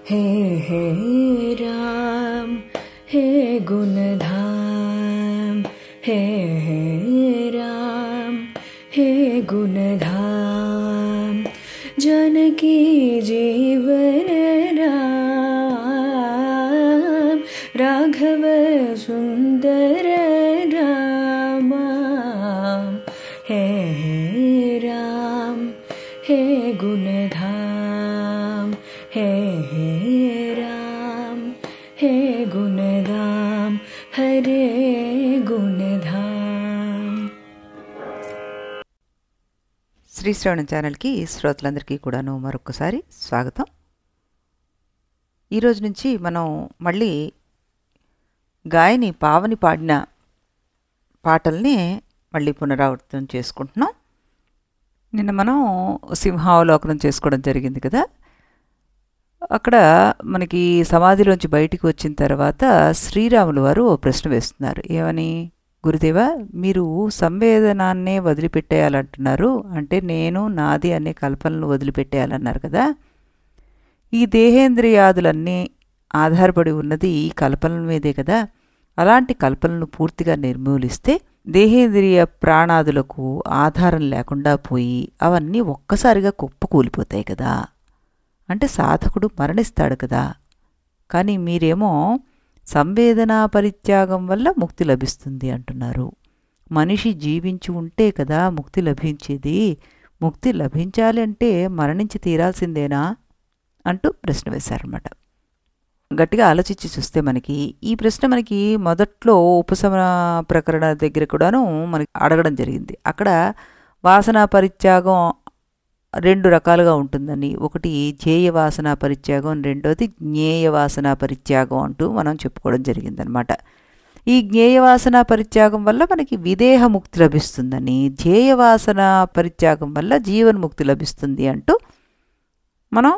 हे हे राम हे गुणधाम, हे हे राम हे गुणधाम, जानकी जीवन राम, राघव सुंदर राम। हे राम हे गुणधाम, हे राम हे गुणधाम, हरे गुणधाम। శ్రీ శ్రవణం ఛానల్కి శ్రోతలందరికీ కూడాను మరొకసారి స్వాగతం. ఈరోజు నుంచి మనం మళ్ళీ గాయని పావని పాడిన పాటల్ని మళ్ళీ పునరావృతం చేసుకుంటున్నాం. నిన్న మనం సింహావలోకనం చేసుకోవడం జరిగింది కదా. అక్కడ మనకి సమాధిలోంచి బయటికి వచ్చిన తర్వాత శ్రీరాములు వారు ఓ ప్రశ్న వేస్తున్నారు. ఏమని? గురుదేవా, మీరు సంవేదనాన్నే వదిలిపెట్టేయాలంటున్నారు, అంటే నేను నాది అనే కల్పనలు వదిలిపెట్టేయాలన్నారు కదా. ఈ దేహేంద్రియాదులన్నీ ఆధారపడి ఉన్నది ఈ కల్పనల మీదే కదా. అలాంటి కల్పనలను పూర్తిగా నిర్మూలిస్తే దేహేంద్రియ ప్రాణాదులకు ఆధారం లేకుండా పోయి అవన్నీ ఒక్కసారిగా కుప్పకూలిపోతాయి కదా. అంటే సాధకుడు మరణిస్తాడు కదా. కానీ మీరేమో సంవేదనా పరిత్యాగం వల్ల ముక్తి లభిస్తుంది అంటున్నారు. మనిషి జీవించి ఉంటే కదా ముక్తి లభించేది. ముక్తి లభించాలి అంటే మరణించి తీరాల్సిందేనా అంటూ ప్రశ్న వేశారన్నమాట. గట్టిగా ఆలోచించి చూస్తే మనకి ఈ ప్రశ్న మనకి మొదట్లో ఉపశమన ప్రకరణ దగ్గర కూడాను మనకి అడగడం జరిగింది. అక్కడ వాసనా పరిత్యాగం రెండు రకాలుగా ఉంటుందని, ఒకటి ధ్యేయ వాసనా పరిత్యాగం, రెండోది జ్ఞేయ వాసనా పరిత్యాగం అంటూ మనం చెప్పుకోవడం జరిగిందనమాట. ఈ జ్ఞేయ వాసనా పరిత్యాగం వల్ల మనకి విదేహ ముక్తి లభిస్తుందని, ధ్యేయ వాసనా పరిత్యాగం వల్ల జీవన్ముక్తి లభిస్తుంది అంటూ మనం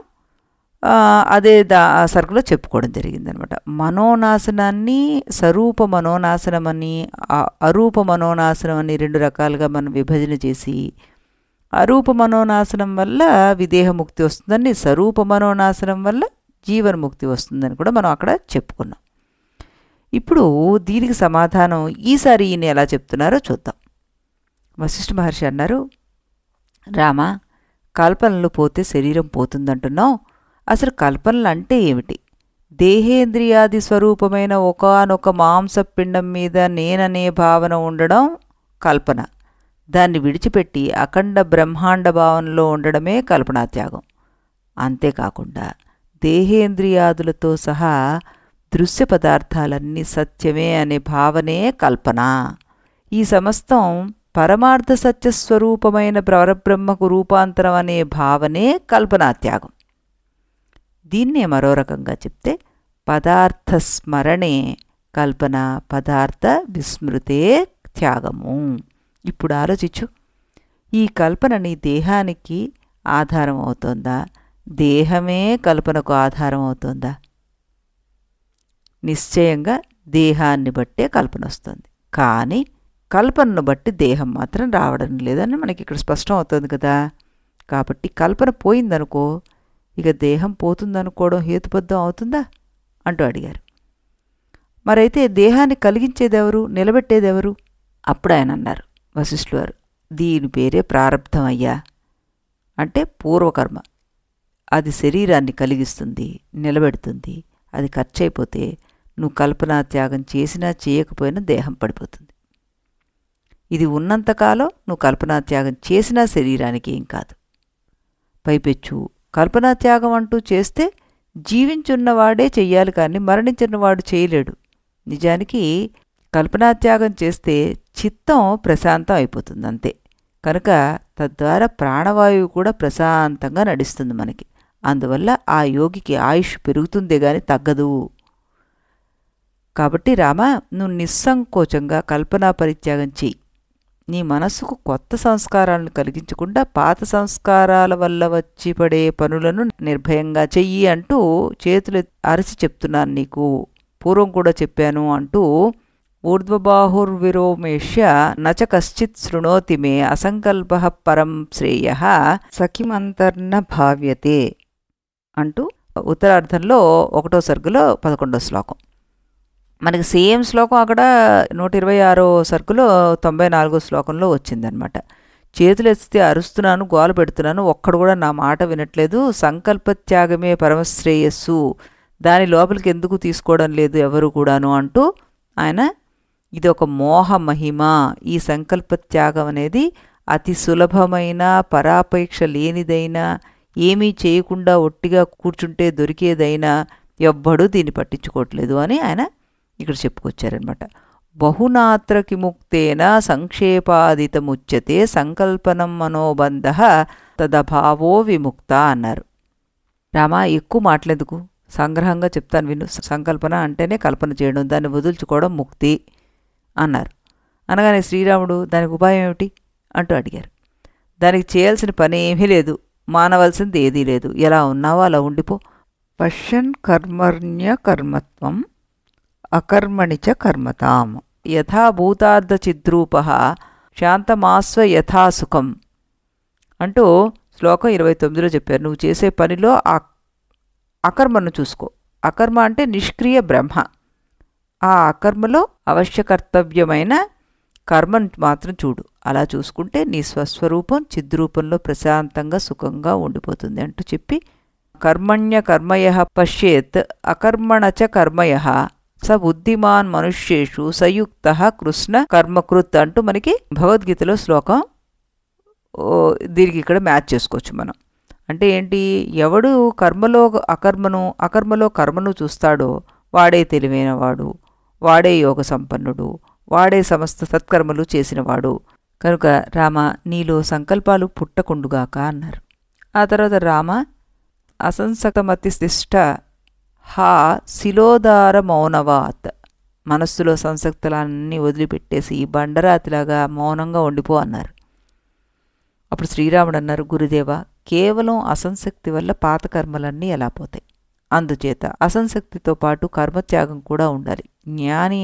అదే సరుకులో చెప్పుకోవడం జరిగిందనమాట. మనోనాశనాన్ని స్వరూప మనోనాశనం అని, అరూప మనోనాశనం అని రెండు రకాలుగా మనం విభజన చేసి, అరూప మనోనాశనం వల్ల విదేహముక్తి వస్తుందని, స్వరూప మనోనాశనం వల్ల జీవన్ముక్తి వస్తుందని కూడా మనం అక్కడ చెప్పుకున్నాం. ఇప్పుడు దీనికి సమాధానం ఈసారి ఈయన ఎలా చెప్తున్నారో చూద్దాం. వశిష్ఠ మహర్షి అన్నారు, రామ, కల్పనలు పోతే శరీరం పోతుందంటున్నావు. అసలు కల్పనలు అంటే ఏమిటి? దేహేంద్రియాది స్వరూపమైన ఒకానొక మాంసపిండం మీద నేననే భావన ఉండడం కల్పన. దాన్ని విడిచిపెట్టి అఖండ బ్రహ్మాండ భావనలో ఉండడమే కల్పనాత్యాగం. అంతేకాకుండా దేహేంద్రియాదులతో సహా దృశ్య పదార్థాలన్నీ సత్యమే అనే భావనే కల్పన. ఈ సమస్తం పరమార్థ సత్యస్వరూపమైన పరబ్రహ్మకు రూపాంతరం అనే భావనే కల్పనాత్యాగం. దీన్నే మరో రకంగా చెప్తే పదార్థ స్మరణే కల్పన, పదార్థ విస్మృతే త్యాగము. ఇప్పుడు ఆలోచించు, ఈ కల్పన నీ దేహానికి ఆధారం అవుతోందా? దేహమే కల్పనకు ఆధారం అవుతోందా? నిశ్చయంగా దేహాన్ని బట్టే కల్పన వస్తుంది, కానీ కల్పనను బట్టి దేహం మాత్రం రావడం లేదని మనకి ఇక్కడ స్పష్టం అవుతుంది కదా. కాబట్టి కల్పన పోయిందనుకో, ఇక దేహం పోతుందనుకోవడం హేతుబద్ధం అవుతుందా అంటూ అడిగారు. మరైతే దేహాన్ని కలిగించేదెవరు, నిలబెట్టేదెవరు? అప్పుడు ఆయన అన్నారు, వశిష్ఠులు వారు, దీని పేరే ప్రారబ్ధం అయ్యా. అంటే పూర్వకర్మ. అది శరీరాన్ని కలిగిస్తుంది, నిలబెడుతుంది. అది ఖర్చయిపోతే నువ్వు కల్పనాత్యాగం చేసినా చేయకపోయినా దేహం పడిపోతుంది. ఇది ఉన్నంతకాలం నువ్వు కల్పనాత్యాగం చేసినా శరీరానికి ఏం కాదు. పైపెచ్చు కల్పనాత్యాగం అంటూ చేస్తే జీవించున్నవాడే చెయ్యాలి, కానీ మరణించినవాడు చేయలేడు. నిజానికి కల్పనాత్యాగం చేస్తే చిత్తం ప్రశాంతం అయిపోతుంది అంతే. కనుక తద్వారా ప్రాణవాయువు కూడా ప్రశాంతంగా నడుస్తుంది మనకి. అందువల్ల ఆ యోగికి ఆయుష్ పెరుగుతుందే గాని తగ్గదు. కాబట్టి రామ, నువ్వు నిస్సంకోచంగా కల్పనా పరిత్యాగం చెయ్యి. నీ మనస్సుకు కొత్త సంస్కారాలను కలిగించకుండా పాత సంస్కారాల వల్ల వచ్చి పడే పనులను నిర్భయంగా చెయ్యి అంటూ చేతులు అరచి చెప్తున్నాను నీకు. పూర్వం కూడా చెప్పాను అంటూ ఊర్ధ్వబాహుర్విరోమేష్య నచ కశ్చిత్ శృణోతి మే అసంకల్పః పరం శ్రేయః సఖిమంతర్న భావ్యతే అంటూ ఉత్తరార్ధంలో 1వ సర్గలో 11వ శ్లోకం. మనకి సేమ్ శ్లోకం అక్కడ 126వ సర్గలో 94వ శ్లోకంలో వచ్చిందనమాట. చేతులు ఎత్తితే అరుస్తున్నాను, గోల పెడుతున్నాను, ఒక్కడు కూడా నా మాట వినట్లేదు, సంకల్పత్యాగమే పరమశ్రేయస్సు, దాని లోపలికి ఎందుకు తీసుకోవడం లేదు ఎవరు కూడాను అంటూ ఆయన ఇది ఒక మోహ మహిమ, ఈ సంకల్పత్యాగం అనేది అతి సులభమైన, పరాపేక్ష లేనిదైనా, ఏమీ చేయకుండా ఒట్టిగా కూర్చుంటే దొరికేదైనా ఎవ్వడూ దీన్ని పట్టించుకోవట్లేదు అని ఆయన ఇక్కడ చెప్పుకొచ్చారనమాట. బహునాత్ర కిముక్తేన సంక్షేపాదితముచ్యతే సంకల్పనం మనోబంధ తదభావో విముక్త అన్నారు. రామా, ఎక్కువ మాట్లాడేందుకు, సంగ్రహంగా చెప్తాను విను. సంకల్పన అంటేనే కల్పన చేయడం, దాన్ని వదులుచుకోవడం ముక్తి అన్నారు. అనగానే శ్రీరాముడు దానికి ఉపాయం ఏమిటి అంటూ అడిగారు. దానికి చేయాల్సిన పని ఏమీ లేదు, మానవలసింది ఏదీ లేదు, ఎలా ఉన్నావో అలా ఉండిపో. పశ్యన్ కర్మణ్య కర్మత్వం అకర్మణిచ కర్మతాం యథాభూతార్థ చిద్రూప శాంతమాస్వ యథాసుఖం అంటూ శ్లోకం 29లో చెప్పారు. నువ్వు చేసే పనిలో ఆ అకర్మను చూసుకో. అకర్మ అంటే నిష్క్రియ బ్రహ్మ. ఆ అకర్మలో అవశ్య కర్తవ్యమైన కర్మను మాత్రం చూడు. అలా చూసుకుంటే నీ స్వస్వరూపం చిద్రూపంలో ప్రశాంతంగా సుఖంగా ఉండిపోతుంది అంటూ చెప్పి, కర్మణ్య కర్మయ పశ్యేత్ అకర్మణచ కర్మయ స బుద్ధిమాన్ మనుష్యేషు సయుక్త కృష్ణ కర్మకృత్ అంటూ మనకి భగవద్గీతలో శ్లోకం. దీనికి ఇక్కడ మ్యాచ్ చేసుకోవచ్చు మనం. అంటే ఏంటి, ఎవడు కర్మలో అకర్మలో కర్మను చూస్తాడో వాడే తెలివైనవాడు, వాడే యోగ సంపన్నుడు, వాడే సమస్త సత్కర్మలు చేసినవాడు. కనుక రామ, నీలో సంకల్పాలు పుట్టకుండుగాక అన్నారు. ఆ తర్వాత రామ అసంసక్తమతిష్ఠ హా శిలోదార మౌనవాత్, మనస్సులో సంసక్తులన్నీ వదిలిపెట్టేసి బండరాతిలాగా మౌనంగా ఉండిపో అన్నారు. అప్పుడు శ్రీరాముడు అన్నారు, గురుదేవ, కేవలం అసంశక్తి వల్ల పాత కర్మలన్నీ ఎలా పోతాయి? అందుచేత అసంశక్తితో పాటు కర్మత్యాగం కూడా ఉండాలి. జ్ఞాని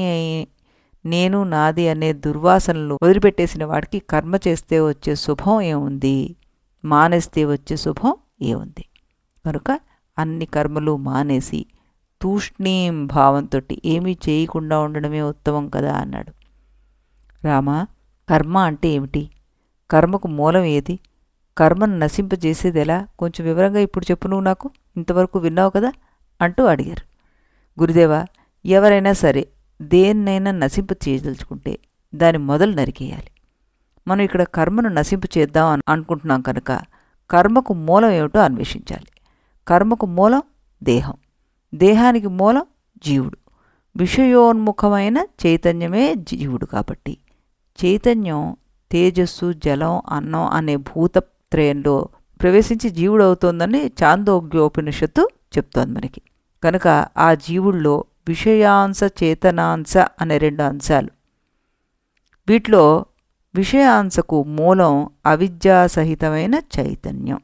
నేను నాది అనే దుర్వాసనలు వదిలిపెట్టేసిన వాడికి కర్మ చేస్తే వచ్చే శుభం ఏముంది, మానేస్తే వచ్చే శుభం ఏముంది? కనుక అన్ని కర్మలు మానేసి తూష్ణీం భావంతో ఏమీ చేయకుండా ఉండడమే ఉత్తమం కదా అన్నాడు. రామ, కర్మ అంటే ఏమిటి? కర్మకు మూలం ఏది? కర్మను నశింపజేసేది ఎలా? కొంచెం వివరంగా ఇప్పుడు చెప్పు, నువ్వు నాకు ఇంతవరకు విన్నావు కదా అంటూ అడిగారు. గురుదేవా, ఎవరైనా సరే దేన్నైనా నశింప చేయదలుచుకుంటే దాని మొదలు నరికేయాలి. మనం ఇక్కడ కర్మను నశింపు చేద్దాం అనుకుంటున్నాం కనుక కర్మకు మూలం ఏమిటో అన్వేషించాలి. కర్మకు మూలం దేహం, దేహానికి మూలం జీవుడు. విషయోన్ముఖమైన చైతన్యమే జీవుడు. కాబట్టి చైతన్యం తేజస్సు, జలం, అన్నం అనే భూతత్రయంలో ప్రవేశించి జీవుడు అవుతోందని చాందోగ్యోపనిషత్తు చెప్తోంది మనకి. కనుక ఆ జీవుల్లో విషయాంశ, చేతనాంశ అనే 2 అంశాలు. వీటిలో విషయాంశకు మూలం అవిద్యాసహితమైన చైతన్యం,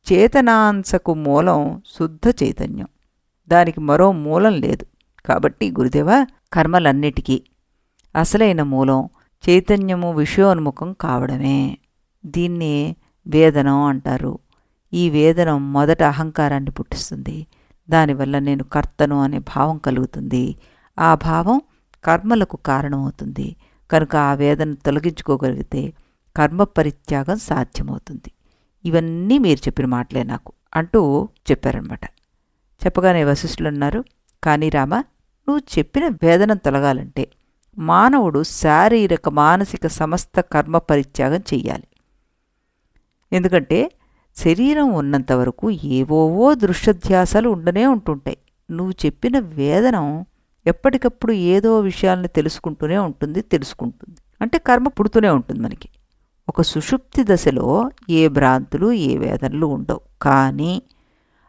చేతనాంశకు మూలం శుద్ధ చైతన్యం. దానికి మరో మూలం లేదు. కాబట్టి గురుదేవా, కర్మలన్నిటికీ అసలైన మూలం చైతన్యము విషయోన్ముఖం కావడమే. దీన్నే వేదనం అంటారు. ఈ వేదనం మొదట అహంకారాన్ని పుట్టిస్తుంది. దానివల్ల నేను కర్తను అనే భావం కలుగుతుంది. ఆ భావం కర్మలకు కారణమవుతుంది. కనుక ఆ వేదన తొలగించుకోగలిగితే కర్మ పరిత్యాగం సాధ్యమవుతుంది. ఇవన్నీ మీరు చెప్పిన మాటలే నాకు అంటూ చెప్పారనమాట. చెప్పగానే వశిష్ఠులు అన్నారు, కానీ రామ, నువ్వు చెప్పిన వేదన తొలగాలంటే మానవుడు శారీరక, మానసిక సమస్త కర్మ పరిత్యాగం చెయ్యాలి. ఎందుకంటే శరీరం ఉన్నంతవరకు ఏవోవో దృశ్యధ్యాసాలు ఉండనే ఉంటుంటాయి. నువ్వు చెప్పిన వేదనం ఎప్పటికప్పుడు ఏదో విషయాలను తెలుసుకుంటూనే తెలుసుకుంటుంది. అంటే కర్మ పుడుతూనే ఉంటుంది మనకి. ఒక సుషుప్తి దశలో ఏ భ్రాంతులు, ఏ వేదనలు ఉండవు. కానీ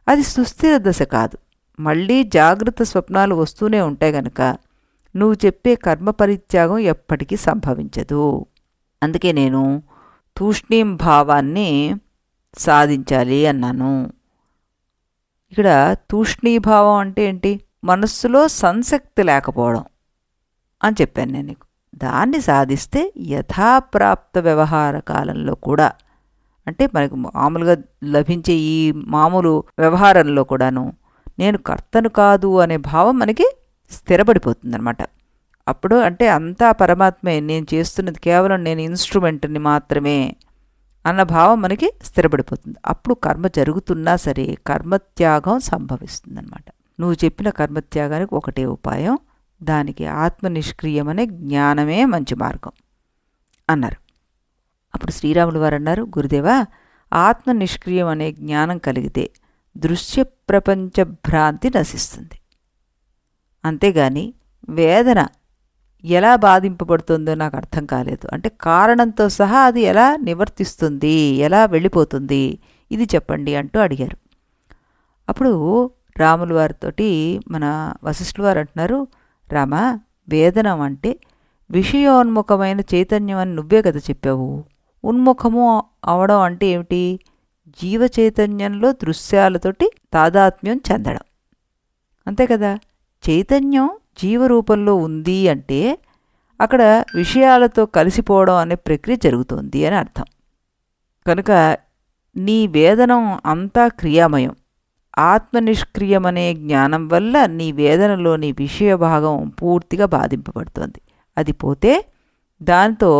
అది సుస్థిర దశ కాదు. మళ్ళీ జాగ్రత్త స్వప్నాలు వస్తూనే ఉంటాయి గనక నువ్వు చెప్పే కర్మ పరిత్యాగం ఎప్పటికీ సంభవించదు. అందుకే నేను తూష్ణీం భావాన్ని సాధించాలి అన్నాను. ఇక్కడ తూష్ణీభావం అంటే ఏంటి? మనస్సులో సంసక్తి లేకపోవడం అని చెప్పాను నేను నీకు. దాన్ని సాధిస్తే యథాప్రాప్త వ్యవహార కాలంలో కూడా, అంటే మనకు మామూలుగా లభించే ఈ మామూలు వ్యవహారంలో కూడాను నేను కర్తను కాదు అనే భావం మనకి స్థిరపడిపోతుందన్నమాట. అప్పుడు అంటే అంతా పరమాత్మే, నేను చేస్తున్నది కేవలం నేను ఇన్స్ట్రుమెంట్ని మాత్రమే అన్న భావం మనకి స్థిరపడిపోతుంది. అప్పుడు కర్మ జరుగుతున్నా సరే కర్మత్యాగం సంభవిస్తుందన్నమాట. నువ్వు చెప్పిన కర్మత్యాగానికి ఒకటే ఉపాయం, దానికి ఆత్మనిష్క్రియమనే జ్ఞానమే మంచి మార్గం అన్నారు. అప్పుడు శ్రీరాములు వారు అన్నారు, గురుదేవా, ఆత్మనిష్క్రియం అనే జ్ఞానం కలిగితే దృశ్య ప్రపంచ భ్రాంతి నశిస్తుంది. అంతేగాని వేదన ఎలా బాధింపబడుతుందో నాకు అర్థం కాలేదు. అంటే కారణంతో సహా అది ఎలా నివర్తిస్తుంది, ఎలా వెళ్ళిపోతుంది, ఇది చెప్పండి అంటూ అడిగారు. అప్పుడు రాముల వారితోటి మన వశిష్ఠుల వారు అంటున్నారు, రామ, వేదనం అంటే విషయోన్ముఖమైన చైతన్యం అని నువ్వే కదా చెప్పావు. ఉన్ముఖము అవడం అంటే ఏమిటి? జీవ చైతన్యంలో దృశ్యాలతోటి తాదాత్మ్యం చెందడం, అంతే కదా. చైతన్యం జీవరూపంలో ఉంది అంటే అక్కడ విషయాలతో కలిసిపోవడం అనే ప్రక్రియ జరుగుతోంది అని అర్థం. కనుక నీ వేదనం అంతా క్రియామయం. ఆత్మనిష్క్రియమనే జ్ఞానం వల్ల నీ వేదనలోని విషయ భాగం పూర్తిగా బాధింపబడుతోంది. అది పోతే దాంతో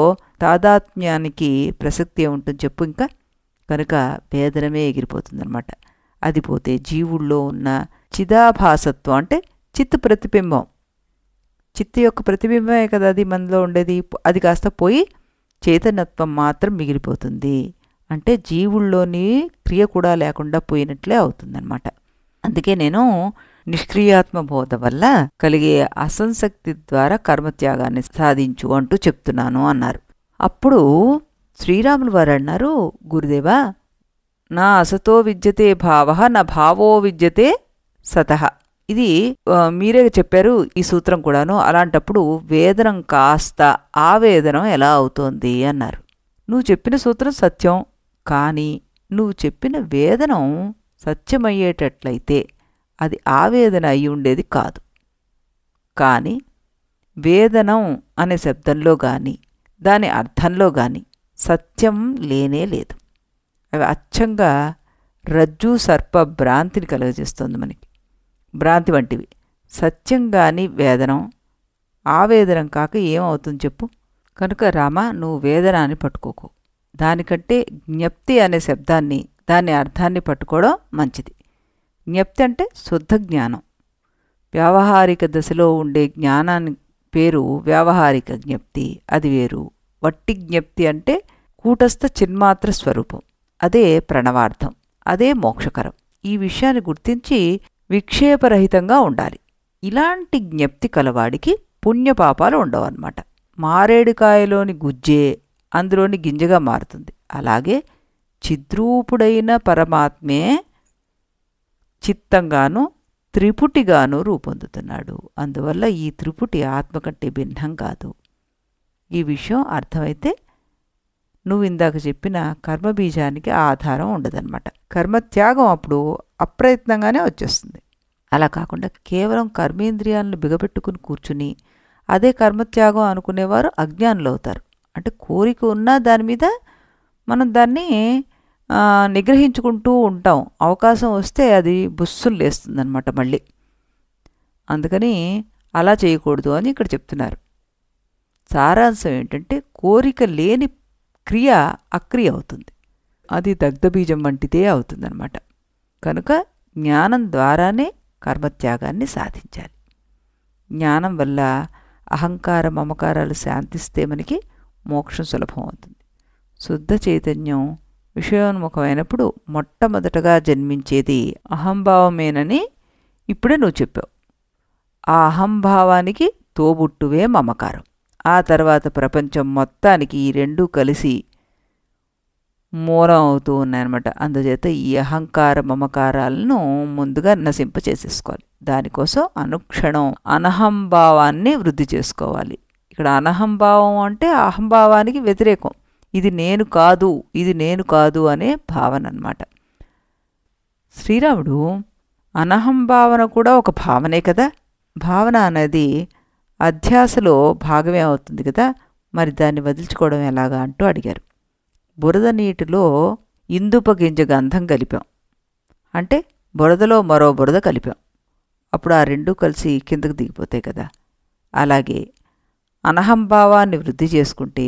తాదాత్మ్యానికి ప్రసక్తి ఉంటుంది చెప్పు ఇంకా. కనుక వేదనమే ఎగిరిపోతుందన్నమాట. అది పోతే జీవుల్లో ఉన్న చిదాభాసత్వం అంటే చిత్తు ప్రతిబింబం, చిత్తు యొక్క ప్రతిబింబమే కదా అది మనలో ఉండేది, అది కాస్త పోయి చైతన్యత్వం మాత్రం మిగిలిపోతుంది. అంటే జీవుల్లోని క్రియ కూడా లేకుండా పోయినట్లే అవుతుందన్నమాట. అందుకే నేను నిష్క్రియాత్మ బోధ వల్ల కలిగే అసంశక్తి ద్వారా కర్మత్యాగాన్ని సాధించు అంటూ చెప్తున్నాను అన్నారు. అప్పుడు శ్రీరాములు వారు అన్నారు, గురుదేవా, నా అసతో విద్యతే భావ నా భావో విద్యతే సతః. ఇది మీరే చెప్పారు ఈ సూత్రం కూడాను. అలాంటప్పుడు వేదనం కాస్త ఆవేదనం ఎలా అవుతోంది అన్నారు. నువ్వు చెప్పిన సూత్రం సత్యం, కానీ నువ్వు చెప్పిన వేదనం సత్యమయ్యేటట్లయితే అది ఆవేదన అయి ఉండేది కాదు. కానీ వేదనం అనే శబ్దంలో కానీ దాని అర్థంలో కానీ సత్యం లేనే లేదు. అవి అచ్చంగా రజ్జు సర్ప భ్రాంతిని కలుగజేస్తుంది మనకి, భ్రాంతి వంటివి. సత్యం కానీ వేదనం, ఆవేదనం కాక ఏమవుతుంది చెప్పు. కనుక రామ, నువ్వు వేదన అని పట్టుకోకు. దానికంటే జ్ఞప్తి అనే శబ్దాన్ని, దాని అర్థాన్ని పట్టుకోవడం మంచిది. జ్ఞప్తి అంటే శుద్ధ జ్ఞానం. వ్యావహారిక దశలో ఉండే జ్ఞానాన్ని పేరు వ్యావహారిక జ్ఞప్తి, అది వేరు. వట్టి జ్ఞప్తి అంటే కూటస్థ చిన్మాత్ర స్వరూపం, అదే ప్రణవార్థం, అదే మోక్షకరం. ఈ విషయాన్ని గుర్తించి విక్షేపరహితంగా ఉండాలి. ఇలాంటి జ్ఞప్తి కలవాడికి పుణ్యపాపాలు ఉండవన్నమాట. మారేడుకాయలోని గుజ్జే అందులోని గింజగా మారుతుంది. అలాగే చిద్రూపుడైన పరమాత్మే చిత్తంగాను త్రిపుటిగాను రూపొందుతున్నాడు. అందువల్ల ఈ త్రిపుటి ఆత్మ కంటే భిన్నం కాదు. ఈ విషయం అర్థమైతే నువ్వు ఇందాక చెప్పిన కర్మబీజానికి ఆధారం ఉండదన్నమాట. కర్మత్యాగం అప్పుడు అప్రయత్నంగానే వచ్చేస్తుంది. అలా కాకుండా కేవలం కర్మేంద్రియాలను బిగపెట్టుకుని కూర్చుని అదే కర్మత్యాగం అనుకునేవారు అజ్ఞానులు అవుతారు. అంటే కోరిక ఉన్నా దాని మీద మనం దాన్ని నిగ్రహించుకుంటూ ఉంటాం. అవకాశం వస్తే అది బుస్సులు లేస్తుందన్నమాట మళ్ళీ. అందుకని అలా చేయకూడదు అని ఇక్కడ చెప్తున్నారు. సారాంశం ఏంటంటే కోరిక లేని క్రియ అక్రియ అవుతుంది, అది దగ్ధబీజం వంటిదే అవుతుందన్నమాట. కనుక జ్ఞానం ద్వారానే కర్మత్యాగాన్ని సాధించాలి. జ్ఞానం వల్ల అహంకార మమకారాలు శాంతిస్తే మనకి మోక్షం సులభం అవుతుంది. శుద్ధ చైతన్యం విషయోన్ముఖమైనప్పుడు మొట్టమొదటగా జన్మించేది అహంభావమేనని ఇప్పుడే నువ్వు చెప్పావు. ఆ అహంభావానికి తోబుట్టువే మమకారం. ఆ తర్వాత ప్రపంచం మొత్తానికి ఈ రెండూ కలిసి మూలం అవుతూ ఉన్నాయన్నమాట. అందుచేత ఈ అహంకార మమకారాలను ముందుగా నశింపచేసేసుకోవాలి. దానికోసం అనుక్షణం అనహంభావాన్ని వృద్ధి చేసుకోవాలి. ఇక్కడ అనహంభావం అంటే అహంభావానికి వ్యతిరేకం. ఇది నేను కాదు, ఇది నేను కాదు అనే భావన అన్నమాట. శ్రీరాముడు అనహంభావన కూడా ఒక భావనే కదా. భావన అనేది అధ్యాసలో భాగమే అవుతుంది కదా. మరి దాన్ని వదిలించుకోవడం ఎలాగా అంటూ అడిగారు. బురద నీటిలో ఇందుప గింజ గంధం కలిపాం అంటే బురదలో మరో బురద కలిపాం. అప్పుడు ఆ రెండూ కలిసి కిందకు దిగిపోతాయి కదా. అలాగే అనహంభావాన్ని వృద్ధి చేసుకుంటే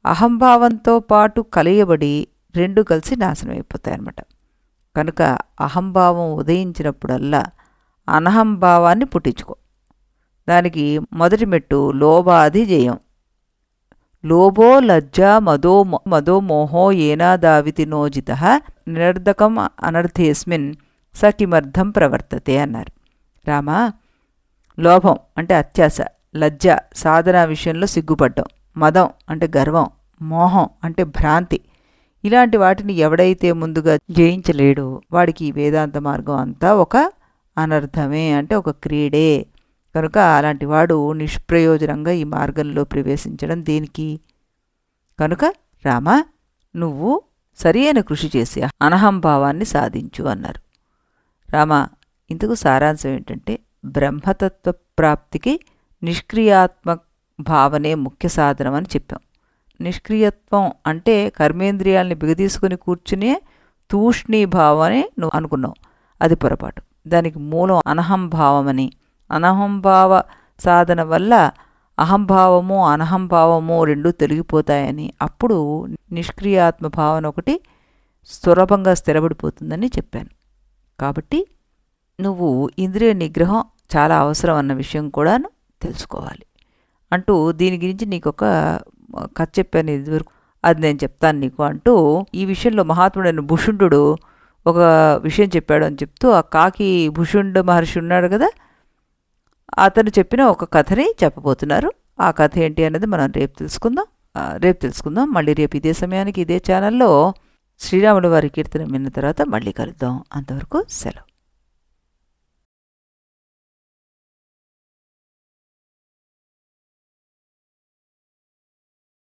అహంభావంతో పాటు కలియబడి రెండు కలిసి నాశనం అయిపోతాయి అన్నమాట. కనుక అహంభావం ఉదయించినప్పుడల్లా అనహంభావాన్ని పుట్టించుకో. దానికి మొదటి మెట్టు లోభాది జయం. లోభో లజ్జా మదో మోహో ఏనాదావితి నోజిత నిరర్ధకం అనర్థేస్మిన్ సకిమర్థం ప్రవర్తతే అన్నారు. రామా, లోభం అంటే అత్యాశ, లజ్జ సాధన విషయంలో సిగ్గుపడ్డం, మదం అంటే గర్వం, మోహం అంటే భ్రాంతి, ఇలాంటి వాటిని ఎవడైతే ముందుగా జయించలేడో వాడికి ఈ వేదాంత మార్గం అంతా ఒక అనర్థమే, అంటే ఒక క్రీడే. కనుక అలాంటి వాడు నిష్ప్రయోజనంగా ఈ మార్గంలో ప్రవేశించడం దేనికి? కనుక రామా, నువ్వు సరియైన కృషి చేసి అనహంభావాన్ని సాధించు అన్నారు. రామా, ఇందుకు సారాంశం ఏంటంటే బ్రహ్మతత్వ ప్రాప్తికి నిష్క్రియాత్మ భావనే ముఖ్య సాధనం అని చెప్పాం. నిష్క్రియత్వం అంటే కర్మేంద్రియాలని బిగదీసుకుని కూర్చునే తూష్ణీభావనే నువ్వు అనుకున్నావు, అది పొరపాటు. దానికి మూలం అనహంభావమని, అనహంభావ సాధన వల్ల అహంభావము అనహంభావము రెండూ తొలగిపోతాయని, అప్పుడు నిష్క్రియాత్మ భావన ఒకటి సులభంగా స్థిరపడిపోతుందని చెప్పాను. కాబట్టి నువ్వు ఇంద్రియ నిగ్రహం చాలా అవసరం అన్న విషయం కూడా తెలుసుకోవాలి. అంటూ దీని గురించి నీకు ఒక కథ చెప్పాను ఇదివరకు, అది నేను చెప్తాను నీకు అంటూ ఈ విషయంలో మహాత్ముడైన భుషుండు ఒక విషయం చెప్పాడు అని చెప్తూ, ఆ కాకి భుషుండు మహర్షి ఉన్నాడు కదా, అతను చెప్పిన ఒక కథని చెప్పబోతున్నారు. ఆ కథ ఏంటి అన్నది మనం రేపు తెలుసుకుందాం. మళ్ళీ రేపు ఇదే సమయానికి ఇదే ఛానల్లో శ్రీరాముల వారి కీర్తన విన్న తర్వాత మళ్ళీ కలుద్దాం. అంతవరకు సెలవు.